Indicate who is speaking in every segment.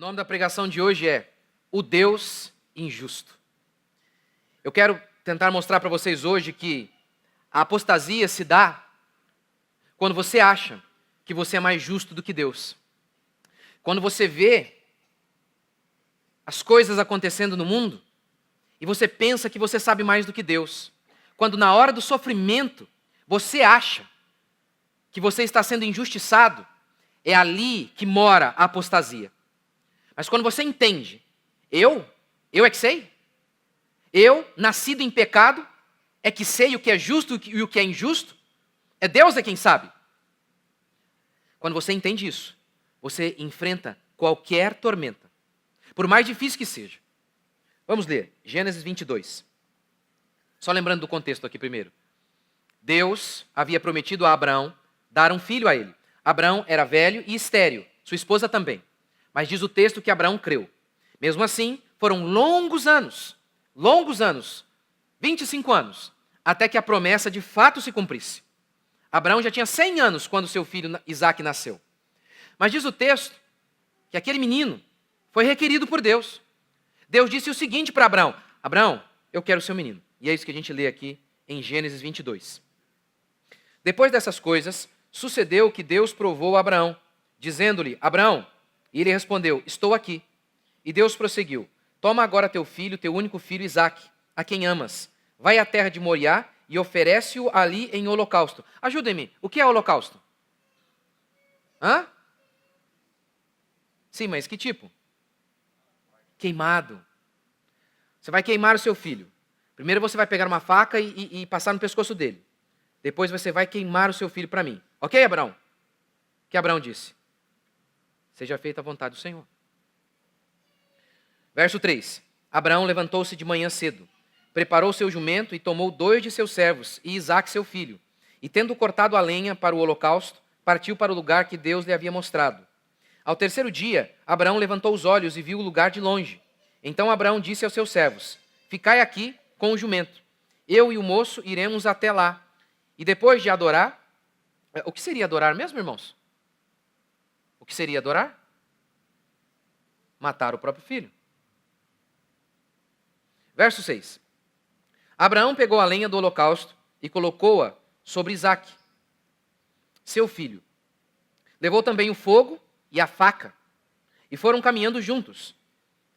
Speaker 1: nome da pregação de hoje é O Deus Injusto. Eu quero tentar mostrar para vocês hoje que a apostasia se dá quando você acha que você é mais justo do que Deus. Quando você vê as coisas acontecendo no mundo e você pensa que você sabe mais do que Deus. Quando na hora do sofrimento você acha que você está sendo injustiçado, é ali que mora a apostasia. Mas quando você entende, eu é que sei. Eu, nascido em pecado, é que sei o que é justo e o que é injusto. É Deus quem sabe. Quando você entende isso, você enfrenta qualquer tormenta, por mais difícil que seja. Vamos ler Gênesis 22. Só lembrando do contexto aqui primeiro. Deus havia prometido a Abraão dar um filho a ele. Abraão era velho e estéril, sua esposa também. Mas diz o texto que Abraão creu. Mesmo assim, foram longos anos, 25 anos, até que a promessa de fato se cumprisse. Abraão já tinha 100 anos quando seu filho Isaque nasceu. Mas diz o texto que aquele menino foi requerido por Deus. Deus disse o seguinte para Abraão: Abraão, eu quero seu menino. E é isso que a gente lê aqui em Gênesis 22. Depois dessas coisas, sucedeu que Deus provou a Abraão, dizendo-lhe: Abraão, e ele respondeu: estou aqui. E Deus prosseguiu: toma agora teu filho, teu único filho Isaque, a quem amas. Vai à terra de Moriá e oferece-o ali em holocausto. Ajudem-me, o que é holocausto? Hã? Sim, mas que tipo? Queimado. Você vai queimar o seu filho. Primeiro você vai pegar uma faca e passar no pescoço dele. Depois você vai queimar o seu filho para mim. Ok, Abraão? O que Abraão disse? Seja feita a vontade do Senhor. Verso 3. Abraão levantou-se de manhã cedo, preparou seu jumento e tomou 2 de seus servos e Isaque seu filho. E tendo cortado a lenha para o holocausto, partiu para o lugar que Deus lhe havia mostrado. Ao terceiro dia, Abraão levantou os olhos e viu o lugar de longe. Então Abraão disse aos seus servos: ficai aqui com o jumento. Eu e o moço iremos até lá. E depois de adorar... O que seria adorar mesmo, irmãos? O que seria adorar? Matar o próprio filho. Verso 6. Abraão pegou a lenha do holocausto e colocou-a sobre Isaque, seu filho. Levou também o fogo e a faca, e foram caminhando juntos.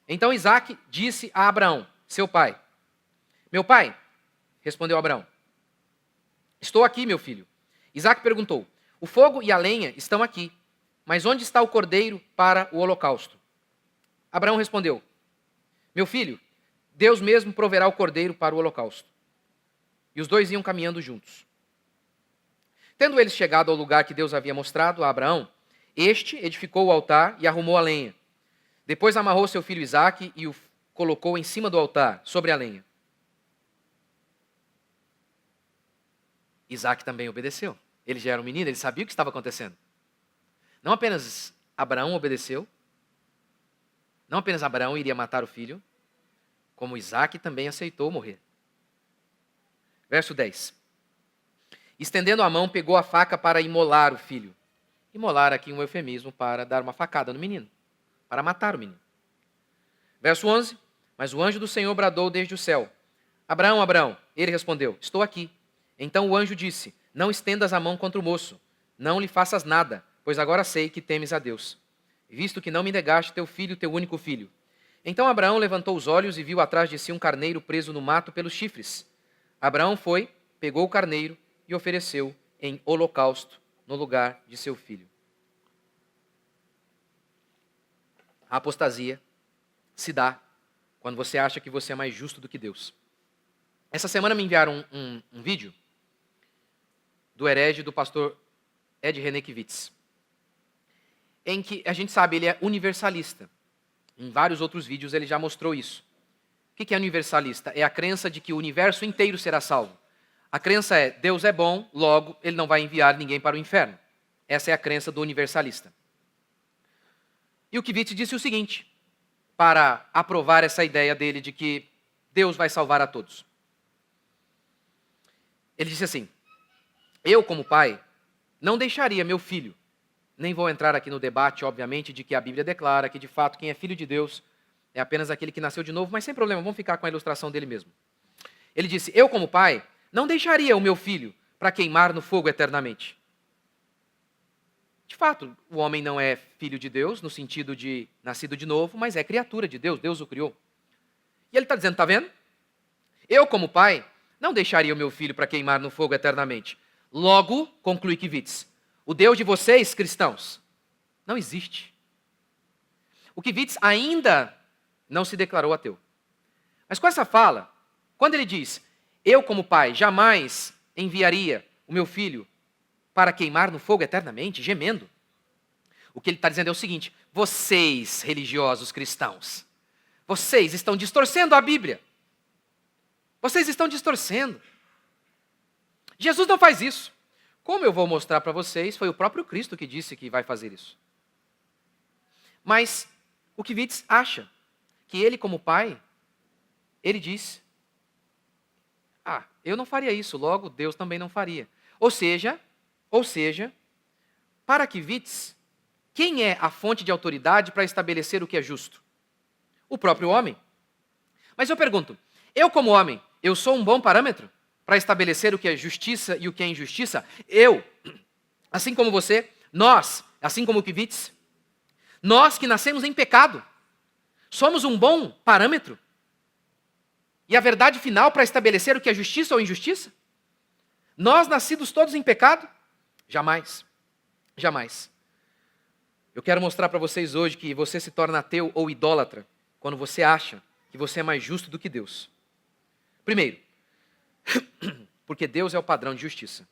Speaker 1: Então Isaque disse a Abraão, seu pai: meu pai, respondeu Abraão, estou aqui, meu filho. Isaque perguntou: o fogo e a lenha estão aqui, mas onde está o cordeiro para o holocausto? Abraão respondeu: meu filho, Deus mesmo proverá o cordeiro para o holocausto. E os dois iam caminhando juntos. Tendo eles chegado ao lugar que Deus havia mostrado a Abraão, este edificou o altar e arrumou a lenha. Depois amarrou seu filho Isaque e o colocou em cima do altar, sobre a lenha. Isaque também obedeceu. Ele já era um menino, ele sabia o que estava acontecendo. Não apenas Abraão obedeceu, não apenas Abraão iria matar o filho, como Isaque também aceitou morrer. Verso 10. Estendendo a mão, pegou a faca para imolar o filho. Imolar aqui um eufemismo para dar uma facada no menino, para matar o menino. Verso 11. Mas o anjo do Senhor bradou desde o céu: Abraão, Abraão. Ele respondeu: estou aqui. Então o anjo disse: não estendas a mão contra o moço, não lhe faças nada, pois agora sei que temes a Deus, visto que não me negaste teu filho, teu único filho. Então Abraão levantou os olhos e viu atrás de si um carneiro preso no mato pelos chifres. Abraão foi, pegou o carneiro e ofereceu em holocausto no lugar de seu filho. A apostasia se dá quando você acha que você é mais justo do que Deus. Essa semana me enviaram um vídeo do herege do pastor Ed Renekiewicz, em que a gente sabe, ele é universalista. Em vários outros vídeos ele já mostrou isso. O que é universalista? É a crença de que o universo inteiro será salvo. A crença é: Deus é bom, logo ele não vai enviar ninguém para o inferno. Essa é a crença do universalista. E o Kivitz disse o seguinte, para aprovar essa ideia dele de que Deus vai salvar a todos. Ele disse assim: eu, como pai, não deixaria meu filho nem vou entrar aqui no debate, obviamente, de que a Bíblia declara que, de fato, quem é filho de Deus é apenas aquele que nasceu de novo, mas sem problema, vamos ficar com a ilustração dele mesmo. Ele disse, eu como pai, não deixaria o meu filho para queimar no fogo eternamente. De fato, o homem não é filho de Deus, no sentido de nascido de novo, mas é criatura de Deus, Deus o criou. E ele está dizendo, está vendo? Eu como pai, não deixaria o meu filho para queimar no fogo eternamente. Logo, conclui Kivitz, o Deus de vocês, cristãos, não existe. O Kivitz ainda não se declarou ateu. Mas com essa fala, quando ele diz, eu como pai jamais enviaria o meu filho para queimar no fogo eternamente, gemendo, o que ele está dizendo é o seguinte, vocês, religiosos cristãos, vocês estão distorcendo a Bíblia. Vocês estão distorcendo. Jesus não faz isso. Como eu vou mostrar para vocês, foi o próprio Cristo que disse que vai fazer isso. Mas o Kivitz acha que ele, como pai, ele diz, eu não faria isso, logo Deus também não faria. Ou seja, para Kivitz, quem é a fonte de autoridade para estabelecer o que é justo? O próprio homem. Mas eu pergunto, eu como homem, eu sou um bom parâmetro para estabelecer o que é justiça e o que é injustiça? Eu, assim como você, nós, assim como Kivitz, nós que nascemos em pecado, somos um bom parâmetro? E a verdade final para estabelecer o que é justiça ou injustiça? Nós, nascidos todos em pecado? Jamais. Jamais. Eu quero mostrar para vocês hoje que você se torna ateu ou idólatra quando você acha que você é mais justo do que Deus. Primeiro, porque Deus é o padrão de justiça.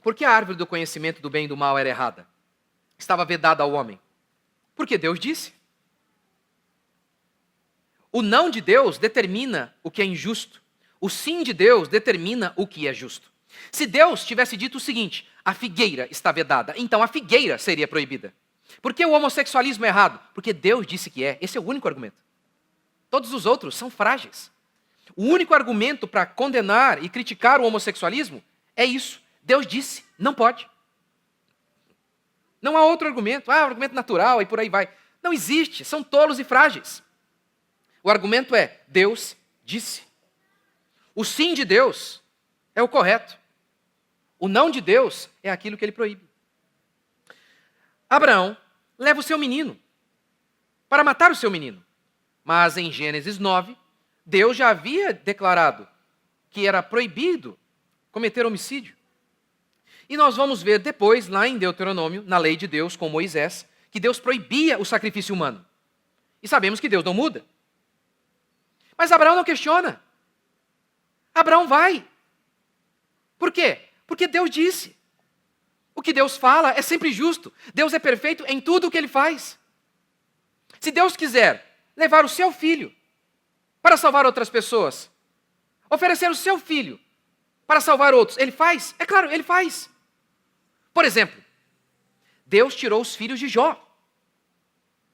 Speaker 1: Por que a árvore do conhecimento do bem e do mal era errada? Estava vedada ao homem. Porque Deus disse. O não de Deus determina o que é injusto. O sim de Deus determina o que é justo. Se Deus tivesse dito o seguinte, a figueira está vedada, então a figueira seria proibida. Por que o homossexualismo é errado? Porque Deus disse que é. Esse é o único argumento. Todos os outros são frágeis. O único argumento para condenar e criticar o homossexualismo é isso. Deus disse, não pode. Não há outro argumento. Argumento natural e por aí vai. Não existe, são tolos e frágeis. O argumento é, Deus disse. O sim de Deus é o correto. O não de Deus é aquilo que ele proíbe. Abraão leva o seu menino para matar o seu menino. Mas em Gênesis 9, Deus já havia declarado que era proibido cometer homicídio. E nós vamos ver depois, lá em Deuteronômio, na lei de Deus com Moisés, que Deus proibia o sacrifício humano. E sabemos que Deus não muda. Mas Abraão não questiona. Abraão vai. Por quê? Porque Deus disse. O que Deus fala é sempre justo. Deus é perfeito em tudo o que ele faz. Se Deus quiser levar o seu filho para salvar outras pessoas, oferecer o seu filho para salvar outros, ele faz? É claro, ele faz. Por exemplo, Deus tirou os filhos de Jó.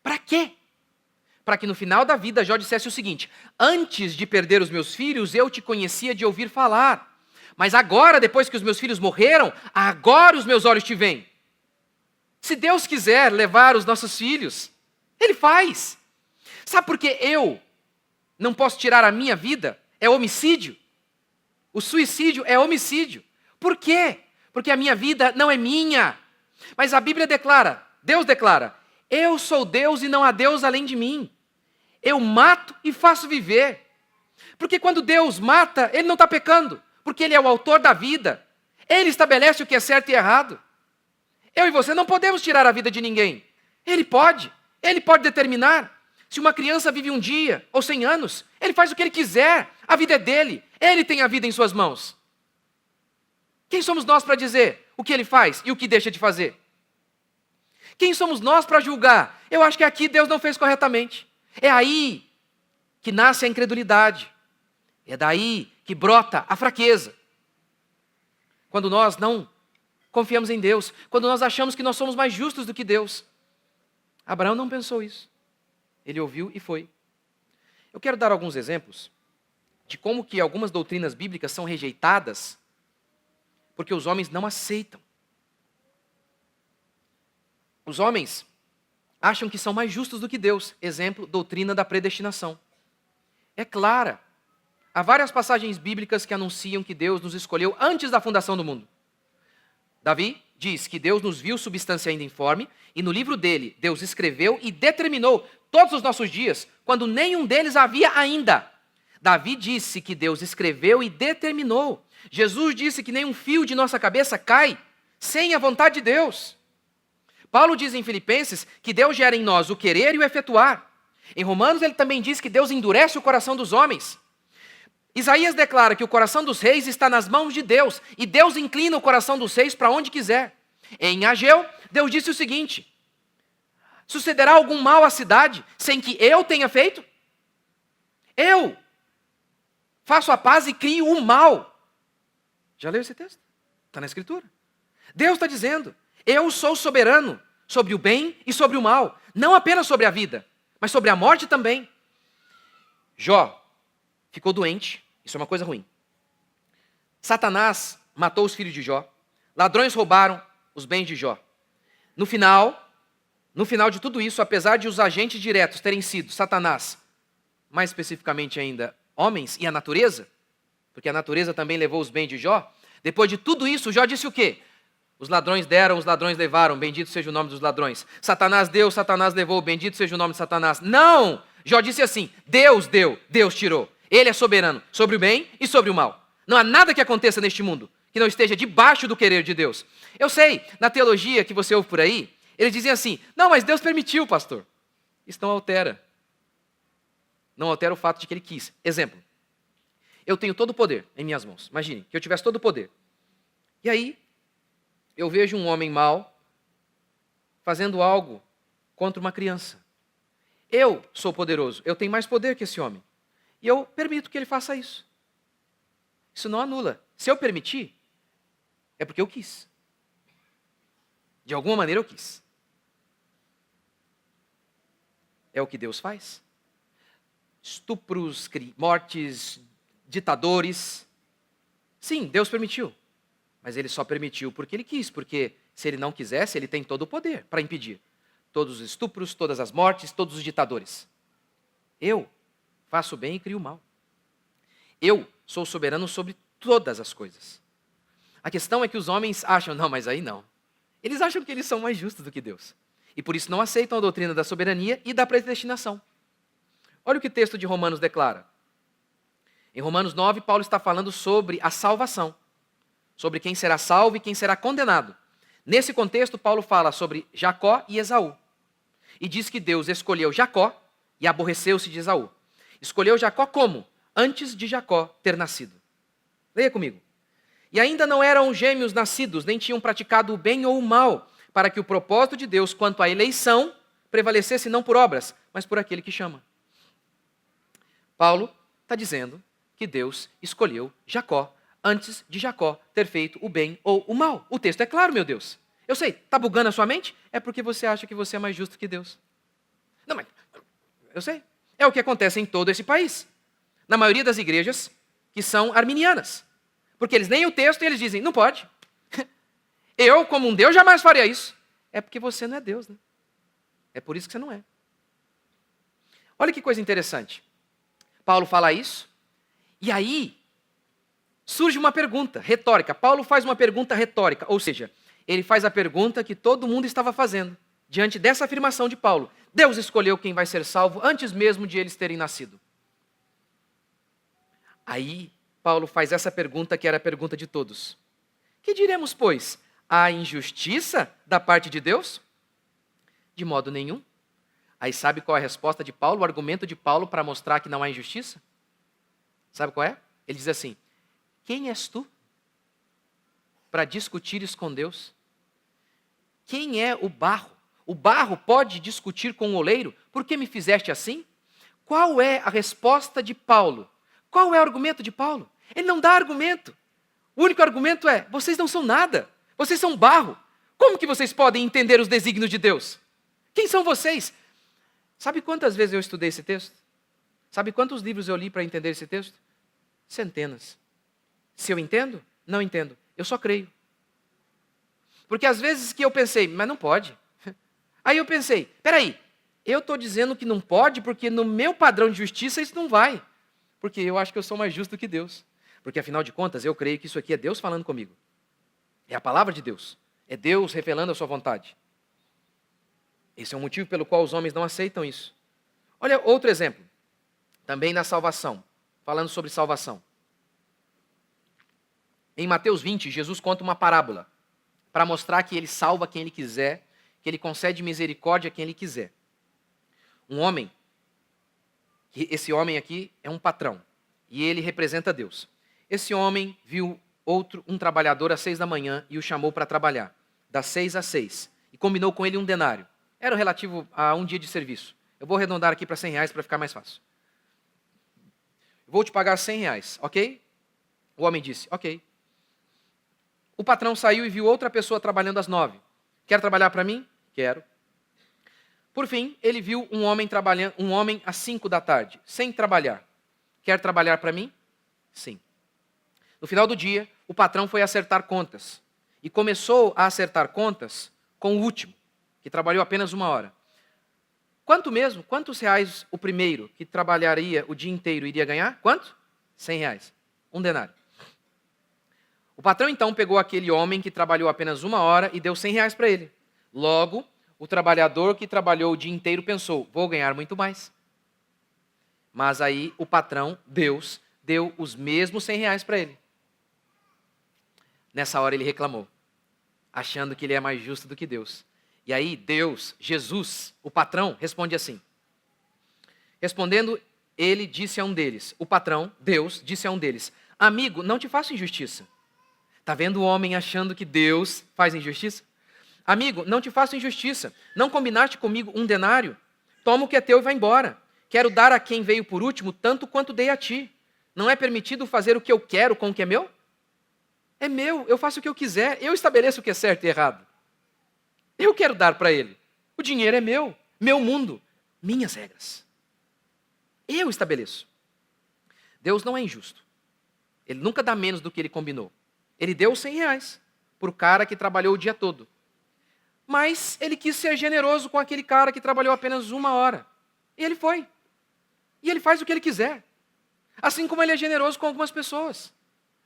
Speaker 1: Para quê? Para que no final da vida Jó dissesse o seguinte, antes de perder os meus filhos, eu te conhecia de ouvir falar. Mas agora, depois que os meus filhos morreram, agora os meus olhos te veem. Se Deus quiser levar os nossos filhos, ele faz. Sabe por que eu não posso tirar a minha vida? É homicídio. O suicídio é homicídio. Por quê? Porque a minha vida não é minha. Mas a Bíblia declara, Deus declara, eu sou Deus e não há Deus além de mim. Eu mato e faço viver. Porque quando Deus mata, ele não está pecando. Porque ele é o autor da vida. Ele estabelece o que é certo e errado. Eu e você não podemos tirar a vida de ninguém. Ele pode determinar. Se uma criança vive um dia ou 100 anos, ele faz o que ele quiser. A vida é dele. Ele tem a vida em suas mãos. Quem somos nós para dizer o que ele faz e o que deixa de fazer? Quem somos nós para julgar? Eu acho que aqui Deus não fez corretamente. É aí que nasce a incredulidade. É daí que brota a fraqueza. Quando nós não confiamos em Deus, quando nós achamos que nós somos mais justos do que Deus. Abraão não pensou isso. Ele ouviu e foi. Eu quero dar alguns exemplos de como que algumas doutrinas bíblicas são rejeitadas porque os homens não aceitam. Os homens acham que são mais justos do que Deus. Exemplo, doutrina da predestinação. É clara. Há várias passagens bíblicas que anunciam que Deus nos escolheu antes da fundação do mundo. Davi diz que Deus nos viu substância ainda informe, e no livro dele, Deus escreveu e determinou todos os nossos dias, quando nenhum deles havia ainda. Davi disse que Deus escreveu e determinou. Jesus disse que nenhum fio de nossa cabeça cai sem a vontade de Deus. Paulo diz em Filipenses que Deus gera em nós o querer e o efetuar. Em Romanos ele também diz que Deus endurece o coração dos homens. Isaías declara que o coração dos reis está nas mãos de Deus, e Deus inclina o coração dos reis para onde quiser. Em Ageu, Deus disse o seguinte: sucederá algum mal à cidade sem que eu tenha feito? Eu faço a paz e crio o mal. Já leu esse texto? Está na Escritura. Deus está dizendo: eu sou soberano sobre o bem e sobre o mal, não apenas sobre a vida, mas sobre a morte também. Jó ficou doente, isso é uma coisa ruim. Satanás matou os filhos de Jó, ladrões roubaram os bens de Jó. No final de tudo isso, apesar de os agentes diretos terem sido Satanás, mais especificamente ainda homens e a natureza, porque a natureza também levou os bens de Jó, depois de tudo isso, Jó disse o quê? Os ladrões deram, os ladrões levaram, bendito seja o nome dos ladrões. Satanás deu, Satanás levou, bendito seja o nome de Satanás. Não! Jó disse assim: Deus deu, Deus tirou. Ele é soberano sobre o bem e sobre o mal. Não há nada que aconteça neste mundo que não esteja debaixo do querer de Deus. Eu sei, na teologia que você ouve por aí, eles dizem assim: não, mas Deus permitiu, pastor. Isso não altera. Não altera o fato de que ele quis. Exemplo, eu tenho todo o poder em minhas mãos. Imagine que eu tivesse todo o poder. E aí, eu vejo um homem mau fazendo algo contra uma criança. Eu sou poderoso, eu tenho mais poder que esse homem. E eu permito que ele faça isso. Isso não anula. Se eu permitir, é porque eu quis. De alguma maneira eu quis. É o que Deus faz. Estupros, mortes, ditadores. Sim, Deus permitiu. Mas ele só permitiu porque ele quis. Porque se ele não quisesse, ele tem todo o poder para impedir todos os estupros, todas as mortes, todos os ditadores. Eu faço o bem e crio o mal. Eu sou soberano sobre todas as coisas. A questão é que os homens acham, não, mas aí não. Eles acham que eles são mais justos do que Deus. E por isso não aceitam a doutrina da soberania e da predestinação. Olha o que o texto de Romanos declara. Em Romanos 9, Paulo está falando sobre a salvação. Sobre quem será salvo e quem será condenado. Nesse contexto, Paulo fala sobre Jacó e Esaú. E diz que Deus escolheu Jacó e aborreceu-se de Esaú. Escolheu Jacó como? Antes de Jacó ter nascido. Leia comigo. E ainda não eram gêmeos nascidos, nem tinham praticado o bem ou o mal, para que o propósito de Deus quanto à eleição prevalecesse não por obras, mas por aquele que chama. Paulo está dizendo que Deus escolheu Jacó antes de Jacó ter feito o bem ou o mal. O texto é claro, meu Deus. Eu sei, está bugando a sua mente? É porque você acha que você é mais justo que Deus. Não, mas eu sei. É o que acontece em todo esse país. Na maioria das igrejas que são arminianas. Porque eles leem o texto e eles dizem, não pode. Eu, como um Deus, jamais faria isso. É porque você não é Deus, né? É por isso que você não é. Olha que coisa interessante. Paulo fala isso, e aí surge uma pergunta retórica. Paulo faz uma pergunta retórica, ou seja, ele faz a pergunta que todo mundo estava fazendo. Diante dessa afirmação de Paulo, Deus escolheu quem vai ser salvo antes mesmo de eles terem nascido. Aí, Paulo faz essa pergunta que era a pergunta de todos. Que diremos, pois? Há injustiça da parte de Deus? De modo nenhum. Aí sabe qual é a resposta de Paulo, o argumento de Paulo para mostrar que não há injustiça? Sabe qual é? Ele diz assim, quem és tu para discutires com Deus? Quem é o barro? O barro pode discutir com o oleiro? Por que me fizeste assim? Qual é a resposta de Paulo? Qual é o argumento de Paulo? Ele não dá argumento. O único argumento é, vocês não são nada. Vocês são barro. Como que vocês podem entender os desígnios de Deus? Quem são vocês? Sabe quantas vezes eu estudei esse texto? Sabe quantos livros eu li para entender esse texto? Centenas. Se eu entendo? Não entendo. Eu só creio. Porque às vezes que eu pensei, mas não pode. Aí eu pensei, peraí, eu estou dizendo que não pode porque no meu padrão de justiça isso não vai. Porque eu acho que eu sou mais justo do que Deus. Porque afinal de contas eu creio que isso aqui é Deus falando comigo. É a palavra de Deus. É Deus revelando a sua vontade. Esse é o motivo pelo qual os homens não aceitam isso. Olha outro exemplo. Também na salvação. Falando sobre salvação. Em Mateus 20, Jesus conta uma parábola para mostrar que ele salva quem ele quiser, que ele concede misericórdia a quem ele quiser. Um homem, esse homem aqui é um patrão, e ele representa Deus. Esse homem viu um trabalhador às 6 da manhã e o chamou para trabalhar, das 6 às 6, e combinou com ele um denário. Era relativo a um dia de serviço. Eu vou arredondar aqui para R$100 para ficar mais fácil. Vou te pagar R$100, ok? O homem disse, ok. O patrão saiu e viu outra pessoa trabalhando às 9. Quer trabalhar para mim? Quero. Por fim, ele viu um homem às 5 da tarde, sem trabalhar. Quer trabalhar para mim? Sim. No final do dia, o patrão foi acertar contas. E começou a acertar contas com o último, que trabalhou apenas 1 hora. Quanto mesmo? Quantos reais o primeiro, que trabalharia o dia inteiro, iria ganhar? Quanto? R$100. Um denário. O patrão então pegou aquele homem que trabalhou apenas 1 hora e deu R$100 para ele. Logo, o trabalhador que trabalhou o dia inteiro pensou, vou ganhar muito mais. Mas aí o patrão, Deus, deu os mesmos R$100 para ele. Nessa hora ele reclamou, achando que ele é mais justo do que Deus. E aí Deus, Jesus, o patrão, responde assim. Respondendo, ele disse a um deles, o patrão, Deus, disse a um deles, amigo, não te faço injustiça. Está vendo o homem achando que Deus faz injustiça? Amigo, não te faço injustiça. Não combinaste comigo um denário? Toma o que é teu e vai embora. Quero dar a quem veio por último tanto quanto dei a ti. Não é permitido fazer o que eu quero com o que é meu? É meu, eu faço o que eu quiser. Eu estabeleço o que é certo e errado. Eu quero dar para ele. O dinheiro é meu, meu mundo, minhas regras. Eu estabeleço. Deus não é injusto. Ele nunca dá menos do que ele combinou. Ele deu R$100 para o cara que trabalhou o dia todo. Mas ele quis ser generoso com aquele cara que trabalhou apenas 1 hora. E ele foi. E ele faz o que ele quiser. Assim como ele é generoso com algumas pessoas.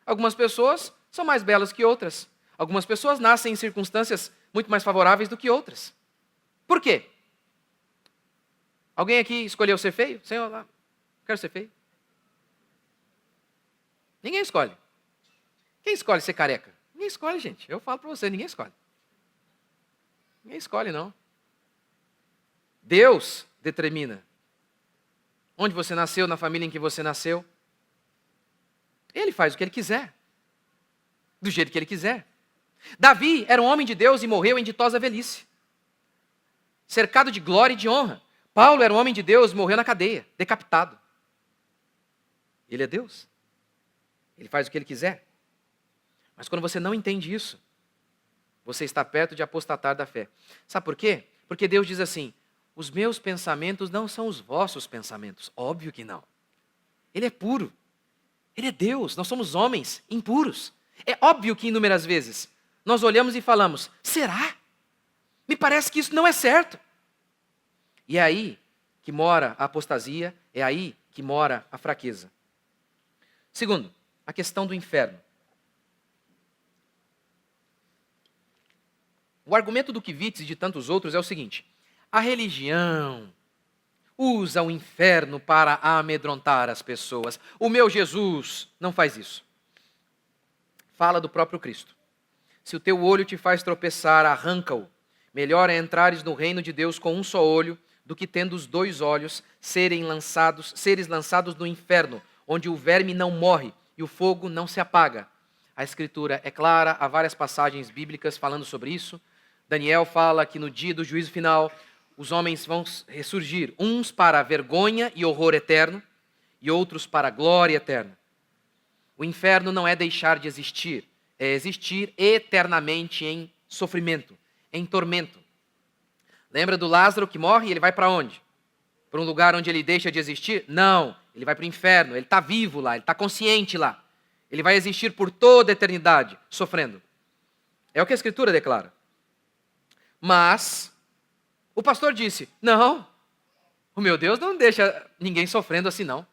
Speaker 1: Algumas pessoas são mais belas que outras. Algumas pessoas nascem em circunstâncias muito mais favoráveis do que outras. Por quê? Alguém aqui escolheu ser feio? Senhor, lá, quero ser feio. Ninguém escolhe. Quem escolhe ser careca? Ninguém escolhe, gente. Eu falo para você, ninguém escolhe. Ninguém escolhe, não. Deus determina. Onde você nasceu, na família em que você nasceu. Ele faz o que ele quiser. Do jeito que ele quiser. Davi era um homem de Deus e morreu em ditosa velhice. Cercado de glória e de honra. Paulo era um homem de Deus e morreu na cadeia, decapitado. Ele é Deus. Ele faz o que ele quiser. Mas quando você não entende isso, você está perto de apostatar da fé. Sabe por quê? Porque Deus diz assim, os meus pensamentos não são os vossos pensamentos. Óbvio que não. Ele é puro. Ele é Deus. Nós somos homens impuros. É óbvio que inúmeras vezes nós olhamos e falamos, será? Me parece que isso não é certo. E é aí que mora a apostasia, é aí que mora a fraqueza. Segundo, a questão do inferno. O argumento do Kivitz e de tantos outros é o seguinte, a religião usa o inferno para amedrontar as pessoas. O meu Jesus não faz isso. Fala do próprio Cristo. Se o teu olho te faz tropeçar, arranca-o. Melhor é entrares no reino de Deus com um só olho, do que tendo os 2 olhos, seres lançados no inferno, onde o verme não morre e o fogo não se apaga. A Escritura é clara, há várias passagens bíblicas falando sobre isso. Daniel fala que no dia do juízo final, os homens vão ressurgir, uns para a vergonha e horror eterno, e outros para a glória eterna. O inferno não é deixar de existir, é existir eternamente em sofrimento, em tormento. Lembra do Lázaro que morre e ele vai para onde? Para um lugar onde ele deixa de existir? Não, ele vai para o inferno, ele está vivo lá, ele está consciente lá. Ele vai existir por toda a eternidade, sofrendo. É o que a Escritura declara. Mas o pastor disse, não, o meu Deus não deixa ninguém sofrendo assim não.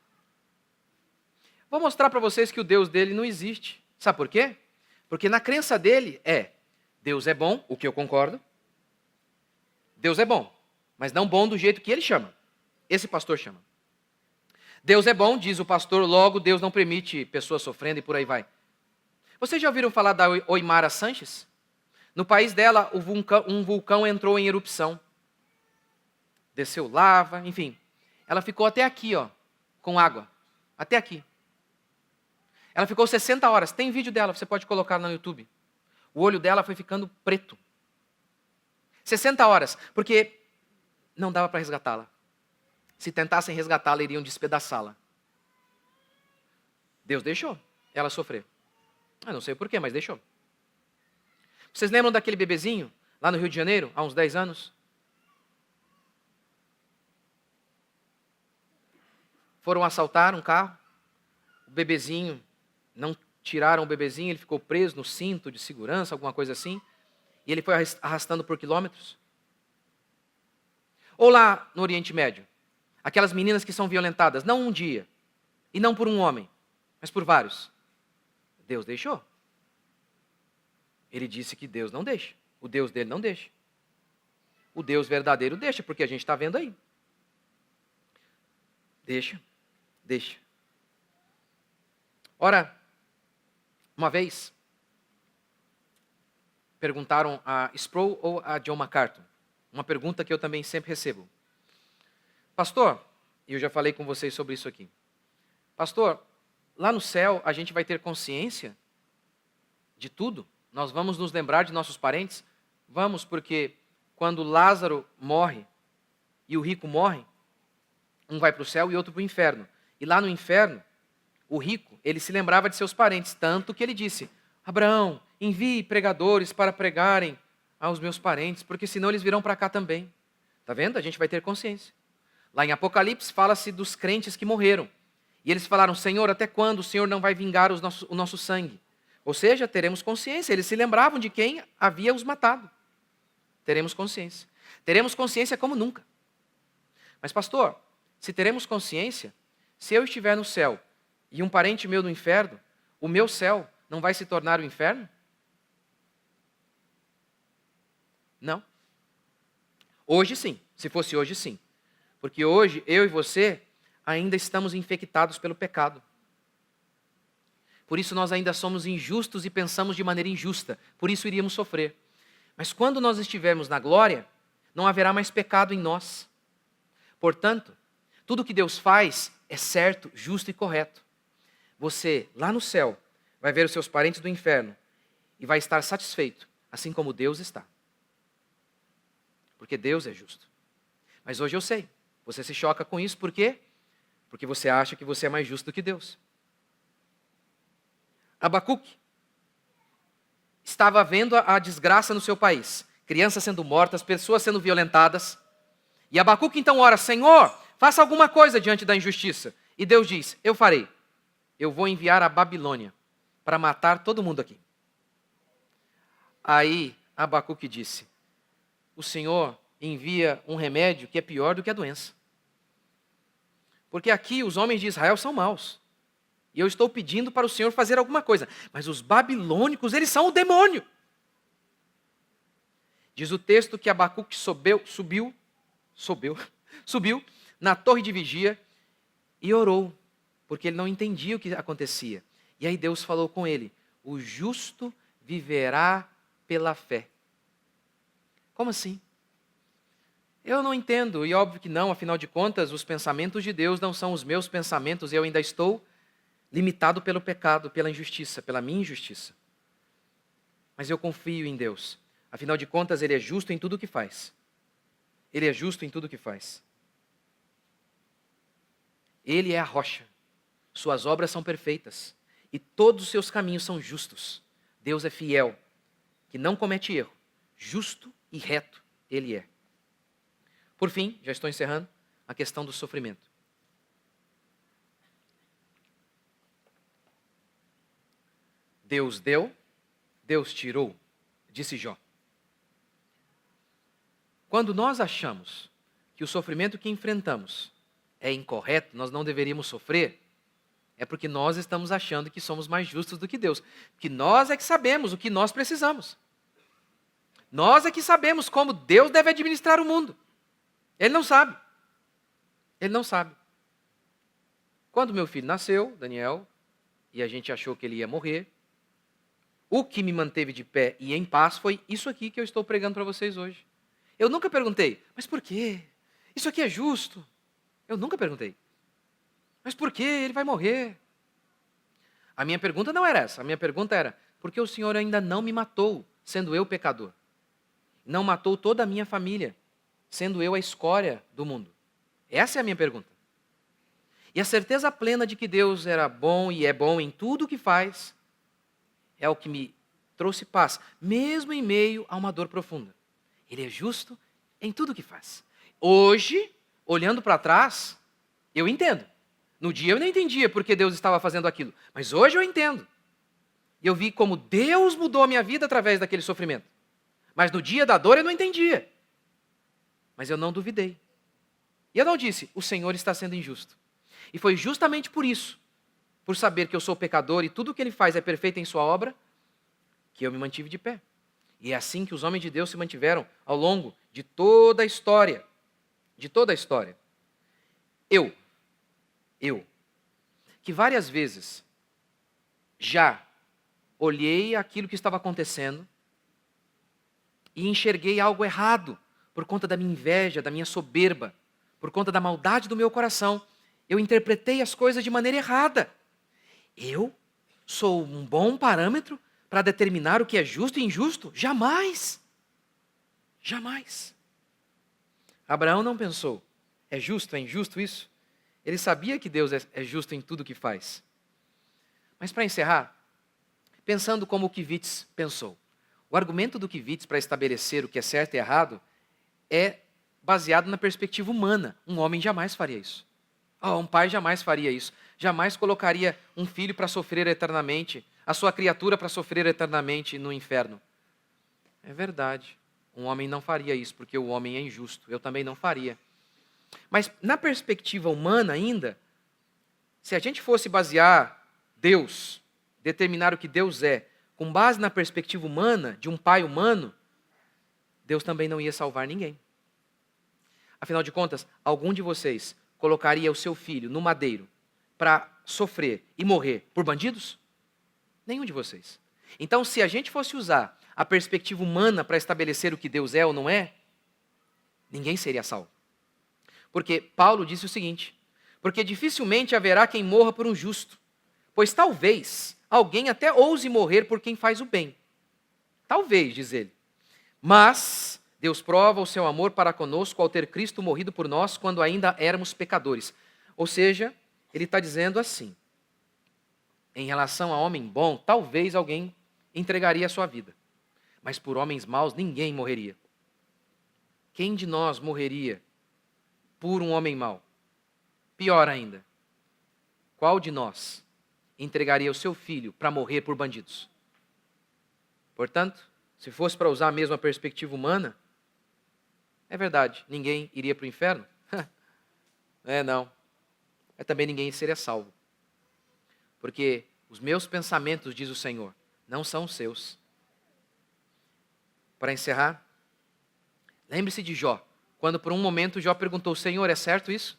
Speaker 1: Vou mostrar para vocês que o Deus dele não existe. Sabe por quê? Porque na crença dele Deus é bom, o que eu concordo. Deus é bom, mas não bom do jeito que ele chama. Esse pastor chama. Deus é bom, diz o pastor, logo Deus não permite pessoas sofrendo e por aí vai. Vocês já ouviram falar da Oimara Sanches? No país dela, um vulcão entrou em erupção. Desceu lava, enfim. Ela ficou até aqui, com água. Até aqui. Ela ficou 60 horas. Tem vídeo dela, você pode colocar no YouTube. O olho dela foi ficando preto. 60 horas, porque não dava para resgatá-la. Se tentassem resgatá-la, iriam despedaçá-la. Deus deixou ela sofrer. Eu não sei porquê, mas deixou. Vocês lembram daquele bebezinho, lá no Rio de Janeiro, há uns 10 anos? Foram assaltar um carro, o bebezinho, não tiraram o bebezinho, ele ficou preso no cinto de segurança, alguma coisa assim, e ele foi arrastando por quilômetros. Ou lá no Oriente Médio, aquelas meninas que são violentadas, não um dia, e não por um homem, mas por vários. Deus deixou. Ele disse que Deus não deixa. O Deus dele não deixa. O Deus verdadeiro deixa, porque a gente está vendo aí. Deixa. Ora, uma vez, perguntaram a Sproul ou a John MacArthur, uma pergunta que eu também sempre recebo. Pastor, e eu já falei com vocês sobre isso aqui. Pastor, lá no céu a gente vai ter consciência de tudo? Nós vamos nos lembrar de nossos parentes? Vamos, porque quando Lázaro morre e o rico morre, um vai para o céu e outro para o inferno. E lá no inferno, o rico, ele se lembrava de seus parentes, tanto que ele disse, Abraão, envie pregadores para pregarem aos meus parentes, porque senão eles virão para cá também. Está vendo? A gente vai ter consciência. Lá em Apocalipse fala-se dos crentes que morreram. E eles falaram, Senhor, até quando o Senhor não vai vingar o nosso sangue? Ou seja, teremos consciência. Eles se lembravam de quem havia os matado. Teremos consciência. Teremos consciência como nunca. Mas pastor, se teremos consciência, se eu estiver no céu e um parente meu no inferno, o meu céu não vai se tornar o inferno? Não. Hoje sim. Se fosse hoje, sim. Porque hoje, eu e você, ainda estamos infectados pelo pecado. Por isso nós ainda somos injustos e pensamos de maneira injusta. Por isso iríamos sofrer. Mas quando nós estivermos na glória, não haverá mais pecado em nós. Portanto, tudo que Deus faz é certo, justo e correto. Você, lá no céu, vai ver os seus parentes do inferno e vai estar satisfeito, assim como Deus está. Porque Deus é justo. Mas hoje eu sei, você se choca com isso, por quê? Porque você acha que você é mais justo do que Deus. Abacuque estava vendo a desgraça no seu país. Crianças sendo mortas, pessoas sendo violentadas. E Abacuque então ora, Senhor, faça alguma coisa diante da injustiça. E Deus diz, eu farei. Eu vou enviar a Babilônia para matar todo mundo aqui. Aí Abacuque disse, o Senhor envia um remédio que é pior do que a doença. Porque aqui os homens de Israel são maus. E eu estou pedindo para o Senhor fazer alguma coisa. Mas os babilônicos, eles são o demônio. Diz o texto que Abacuque subiu na torre de vigia e orou, porque ele não entendia o que acontecia. E aí Deus falou com ele, o justo viverá pela fé. Como assim? Eu não entendo, e óbvio que não, afinal de contas, os pensamentos de Deus não são os meus pensamentos, e eu ainda estou limitado pelo pecado, pela injustiça, pela minha injustiça. Mas eu confio em Deus. Afinal de contas, Ele é justo em tudo o que faz. Ele é justo em tudo o que faz. Ele é a rocha. Suas obras são perfeitas. E todos os seus caminhos são justos. Deus é fiel, que não comete erro. Justo e reto Ele é. Por fim, já estou encerrando, a questão do sofrimento. Deus deu, Deus tirou, disse Jó. Quando nós achamos que o sofrimento que enfrentamos é incorreto, nós não deveríamos sofrer, é porque nós estamos achando que somos mais justos do que Deus. Que nós é que sabemos o que nós precisamos. Nós é que sabemos como Deus deve administrar o mundo. Ele não sabe. Ele não sabe. Quando meu filho nasceu, Daniel, e a gente achou que ele ia morrer, o que me manteve de pé e em paz foi isso aqui que eu estou pregando para vocês hoje. Eu nunca perguntei, mas por quê? Isso aqui é justo? Eu nunca perguntei. Mas por que ele vai morrer? A minha pergunta não era essa. A minha pergunta era, por que o Senhor ainda não me matou, sendo eu pecador? Não matou toda a minha família, sendo eu a escória do mundo? Essa é a minha pergunta. E a certeza plena de que Deus era bom e é bom em tudo o que faz, é o que me trouxe paz, mesmo em meio a uma dor profunda. Ele é justo em tudo o que faz. Hoje, olhando para trás, eu entendo. No dia eu não entendia porque Deus estava fazendo aquilo, mas hoje eu entendo. E eu vi como Deus mudou a minha vida através daquele sofrimento. Mas no dia da dor eu não entendia. Mas eu não duvidei. E eu não disse, o Senhor está sendo injusto. E foi justamente por isso, por saber que eu sou pecador e tudo o que Ele faz é perfeito em sua obra, que eu me mantive de pé. E é assim que os homens de Deus se mantiveram ao longo de toda a história. De toda a história. Eu, que várias vezes já olhei aquilo que estava acontecendo e enxerguei algo errado por conta da minha inveja, da minha soberba, por conta da maldade do meu coração. Eu interpretei as coisas de maneira errada. Eu sou um bom parâmetro para determinar o que é justo e injusto? Jamais. Jamais. Abraão não pensou, é justo, é injusto isso? Ele sabia que Deus é justo em tudo o que faz. Mas para encerrar, pensando como o Kivitz pensou. O argumento do Kivitz para estabelecer o que é certo e errado é baseado na perspectiva humana. Um homem jamais faria isso. Um pai jamais faria isso. Jamais colocaria um filho para sofrer eternamente, a sua criatura para sofrer eternamente no inferno. É verdade. Um homem não faria isso, porque o homem é injusto. Eu também não faria. Mas na perspectiva humana ainda, se a gente fosse basear Deus, determinar o que Deus é, com base na perspectiva humana, de um pai humano, Deus também não ia salvar ninguém. Afinal de contas, algum de vocês colocaria o seu filho no madeiro para sofrer e morrer por bandidos? Nenhum de vocês. Então, se a gente fosse usar a perspectiva humana para estabelecer o que Deus é ou não é, ninguém seria salvo. Porque Paulo disse o seguinte, porque dificilmente haverá quem morra por um justo, pois talvez alguém até ouse morrer por quem faz o bem. Talvez, diz ele. Mas Deus prova o seu amor para conosco ao ter Cristo morrido por nós quando ainda éramos pecadores. Ou seja, ele está dizendo assim, em relação a homem bom, talvez alguém entregaria a sua vida, mas por homens maus ninguém morreria. Quem de nós morreria por um homem mau? Pior ainda, qual de nós entregaria o seu filho para morrer por bandidos? Portanto, se fosse para usar mesmo a perspectiva humana, é verdade, ninguém iria para o inferno? Não. Mas também ninguém seria salvo. Porque os meus pensamentos, diz o Senhor, não são os seus. Para encerrar, lembre-se de Jó. Quando por um momento Jó perguntou, Senhor, é certo isso?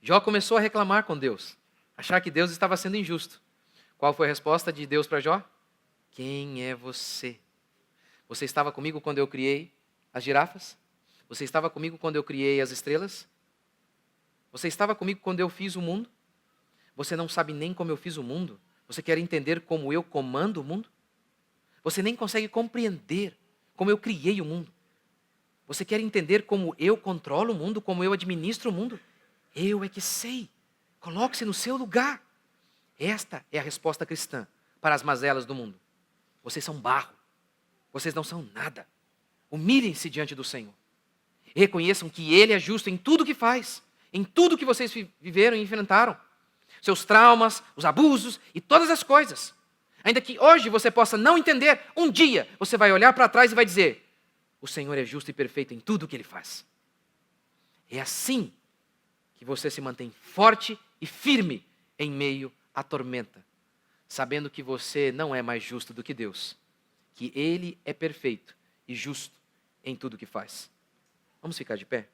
Speaker 1: Jó começou a reclamar com Deus, achar que Deus estava sendo injusto. Qual foi a resposta de Deus para Jó? Quem é você? Você estava comigo quando eu criei as girafas? Você estava comigo quando eu criei as estrelas? Você estava comigo quando eu fiz o mundo? Você não sabe nem como eu fiz o mundo? Você quer entender como eu comando o mundo? Você nem consegue compreender como eu criei o mundo. Você quer entender como eu controlo o mundo, como eu administro o mundo? Eu é que sei. Coloque-se no seu lugar. Esta é a resposta cristã para as mazelas do mundo. Vocês são barro. Vocês não são nada. Humilhem-se diante do Senhor. Reconheçam que Ele é justo em tudo que faz, em tudo que vocês viveram e enfrentaram. Seus traumas, os abusos e todas as coisas. Ainda que hoje você possa não entender, um dia você vai olhar para trás e vai dizer: o Senhor é justo e perfeito em tudo o que Ele faz. É assim que você se mantém forte e firme em meio à tormenta, sabendo que você não é mais justo do que Deus, que Ele é perfeito e justo em tudo o que faz. Vamos ficar de pé?